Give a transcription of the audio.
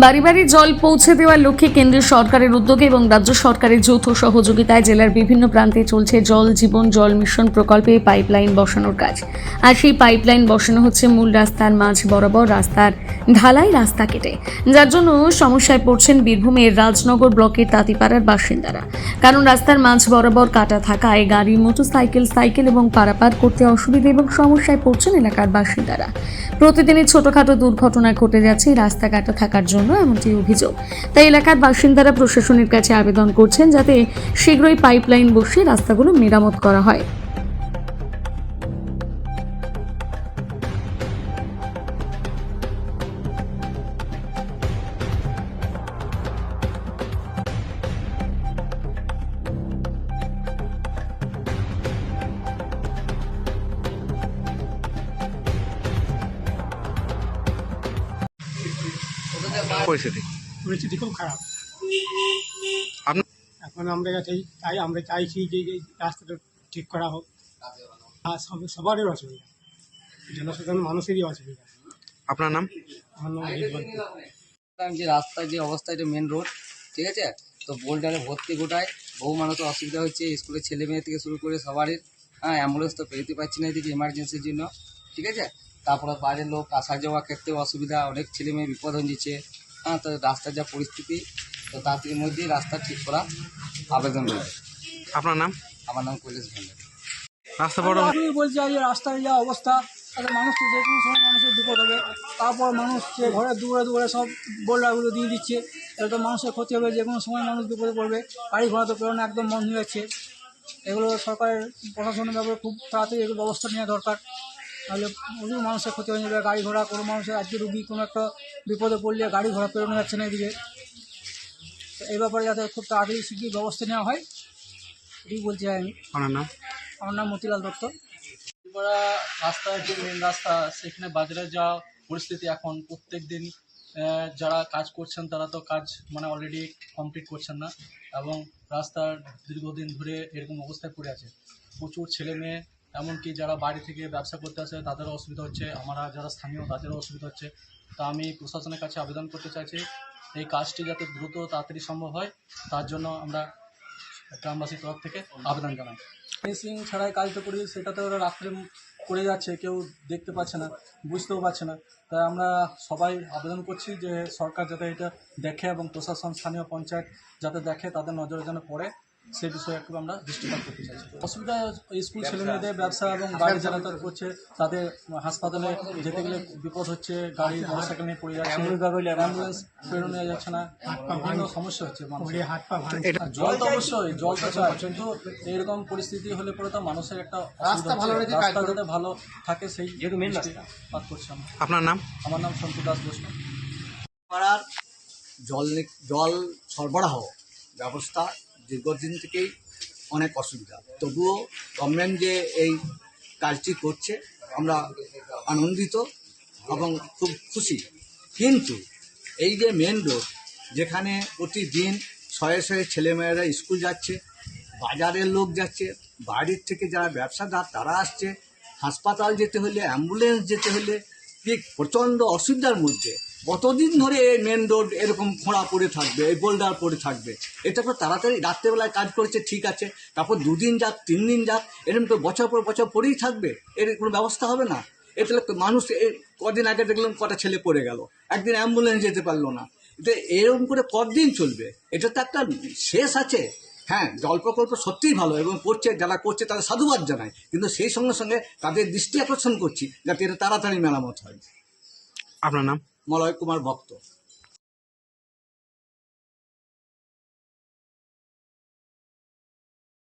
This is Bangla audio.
বাড়ি বাড়ি জল পৌঁছে দেওয়ার লক্ষ্যে কেন্দ্রীয় সরকারের উদ্যোগে এবং রাজ্য সরকারের যৌথ সহযোগিতায় জেলার বিভিন্ন প্রান্তে চলছে জল জীবন জল মিশন প্রকল্পে পাইপলাইন বসানোর কাজ। আর সেই পাইপলাইন বসানো হচ্ছে মূল রাস্তার মাঝ বরাবর, রাস্তার ঢালাই রাস্তা কেটে, যার জন্য সমস্যায় পড়ছেন বীরভূমের রাজনগর ব্লকের তাঁতিপাড়ার বাসিন্দারা। কারণ রাস্তার মাঝ বরাবর কাটা থাকায় গাড়ি, মোটরসাইকেল, সাইকেল এবং পারাপার করতে অসুবিধা এবং সমস্যায় পড়ছেন এলাকার বাসিন্দারা। প্রতিদিনই ছোটখাটো দুর্ঘটনা ঘটে যাচ্ছে এই রাস্তা কাটা থাকার জন্য, এমনটি অভিযোগ। তাই এলাকার বাসিন্দারা প্রশাসনের কাছে আবেদন করছেন যাতে শীঘ্রই পাইপলাইন বসিয়ে রাস্তাগুলো মেরামত করা হয়। পরিস্থিতি পরিস্থিতি খুব খারাপ। আপনার এখন আমরা চাইছি যে এই রাস্তাটা ঠিক করা হোক। আর সবারই অসুবিধা, জনসাধারণ মানুষেরই অসুবিধা। আপনার নাম? আমার নাম অজিত বর্মন। যে রাস্তার যে অবস্থা, এটা মেন রোড, ঠিক আছে, তো বোল্ডারে ভর্তি গোটায়, বহু মানুষের অসুবিধা হচ্ছে, স্কুলের ছেলে মেয়ে থেকে শুরু করে সবারই। অ্যাম্বুলেন্স তো পেতে পারছি না এদিকে এমার্জেন্সির জন্য, ঠিক আছে। তারপরে বাইরের লোক আসা যাওয়ার ক্ষেত্রেও অসুবিধা, অনেক ছেলে মেয়ে বিপদ হয়ে যাচ্ছে। তো রাস্তার যা পরিস্থিতি, তো তাড়াতাড়ির মধ্যেই রাস্তা ঠিক করা আবেদন রয়েছে। আপনার নাম? আমার নাম কৈলাস ভান্ডার। রাস্তা বড় আমি বলছি যে রাস্তার যা অবস্থা, তাহলে মানুষ তো যে কোনো সময় মানুষের বিপদ হবে। তারপর মানুষ যে ঘরে দূরে দূরে সব বোল্ডারগুলো দিয়ে দিচ্ছে, তাহলে তো মানুষের ক্ষতি হবে, যে কোনো সময় মানুষ বিপদে পড়বে। গাড়ি ঘোড়া তো প্রেরণা একদম বন্ধ হয়ে যাচ্ছে। এগুলো সরকারের প্রশাসনের ব্যাপারে খুব তাড়াতাড়ি এগুলো ব্যবস্থা নেওয়া দরকার, তাহলে প্রচুর মানুষের ক্ষতি হয়ে যাবে। গাড়ি ঘোড়া কোনো মানুষের আজকে রুগী কোনো একটা বিপদে পড়লে গাড়ি ঘোড়া প্রেরণা যাচ্ছে না এদিকে। তো এই ব্যাপারে যাতে খুব তাড়াতাড়ি শিগগির ব্যবস্থা নেওয়া হয়, এটাই বলছি আমি। আপনার নাম? আমার নাম মতিলাল দত্ত। ত্রিপুরা রাস্তার যে মেন রাস্তা, সেখানে বাজারে যা পরিস্থিতি এখন, প্রত্যেক দিন যারা কাজ করছেন তারা তো কাজ অলরেডি কমপ্লিট করছেন না, এবং রাস্তার দীর্ঘদিন ধরে এরকম অবস্থায় পড়ে আছে। প্রচুর ছেলে মেয়ে, এমনকি যারা বাড়ি থেকে ব্যবসা করতে আসে তাদেরও অসুবিধা হচ্ছে, আমরা যারা স্থানীয় তাদেরও অসুবিধা হচ্ছে। তা আমি প্রশাসনের কাছে আবেদন করতে চাইছি এই কাজটি যাতে দ্রুত তাড়াতাড়ি সম্ভব হয়, তার জন্য আমরা গ্রামবাসীর তরফ থেকে আবেদন জানাই। ফেন্সিং ছাড়াই কাজটা করি, সেটাতে ওরা রাত্রে করে যাচ্ছে, কেউ দেখতে পাচ্ছে না, বুঝতেও পারছে না। তাই আমরা সবাই আবেদন করছি যে সরকার যাতে এটা দেখে এবং প্রশাসন, স্থানীয় পঞ্চায়েত যাতে দেখে, তাদের নজরে যেন পড়ে, সেই বিষয়ে একটু আমরা দৃষ্টিপাত করতে চাইছি। অসুবিধা স্কুল ছেলেমেয়েদের, ব্যবসা এবং বাইরে যারা তারা করছে, তাদের হাসপাতালে যেতে গেলে বিপদ হচ্ছে, গাড়ি মোটরসাইকেল নিয়ে পড়ে যাচ্ছে, অ্যাম্বুলেন্স প্রেরণে যাচ্ছে না, বিভিন্ন সমস্যা হচ্ছে মানুষের। আর জল তো অবশ্যই, জল তো চাই, কিন্তু এইরকম পরিস্থিতি হলে পরে তো মানুষের একটা রাস্তা যাতে ভালো থাকে সেই দৃষ্টিপাত করছি আমরা। আপনার নাম? আমার নাম সন্তু দাস বসু। পাড়ার জল সরবরাহ ব্যবস্থা দীর্ঘদিন থেকেই অনেক অসুবিধা, তবুও গভর্নমেন্ট যে এই কাজটি করছে আমরা আনন্দিত এবং খুব খুশি। কিন্তু এই যে মেন রোড, যেখানে প্রতিদিন শয়ে শয়ে ছেলেমেয়েরা স্কুল যাচ্ছে, বাজারের লোক যাচ্ছে, বাড়ির থেকে যারা ব্যবসাদার তারা আসছে, হাসপাতাল যেতে হলে, অ্যাম্বুলেন্স যেতে হলে ঠিক প্রচণ্ড অসুবিধার মধ্যে কতদিন ধরে এই মেন রোড এরকম খোঁড়া পড়ে থাকবে, এই বোল্ডার পড়ে থাকবে? এটা তো তাড়াতাড়ি রাত্রেবেলায় কাজ করেছে, ঠিক আছে, তারপর 2 দিন যাক, 3 দিন যাক, এরকম তো বছর পর বছর পড়েই থাকবে, এর কোনো ব্যবস্থা হবে না। এতে মানুষ কদিন আগে দেখলাম কটা ছেলে পড়ে গেল, একদিন অ্যাম্বুলেন্স যেতে পারলো না। এটা এরকম করে কতদিন চলবে? এটা তো একটা শেষ আছে। হ্যাঁ, জল প্রকল্প সত্যিই ভালো এবং করছে, যারা করছে তাদের সাধুবাদ জানায়, কিন্তু সেই সঙ্গে সঙ্গে তাদের দৃষ্টি আকর্ষণ করছি যাতে এটা তাড়াতাড়ি মেরামত হয়। আপনার নাম? মলয় কুমার ভক্ত।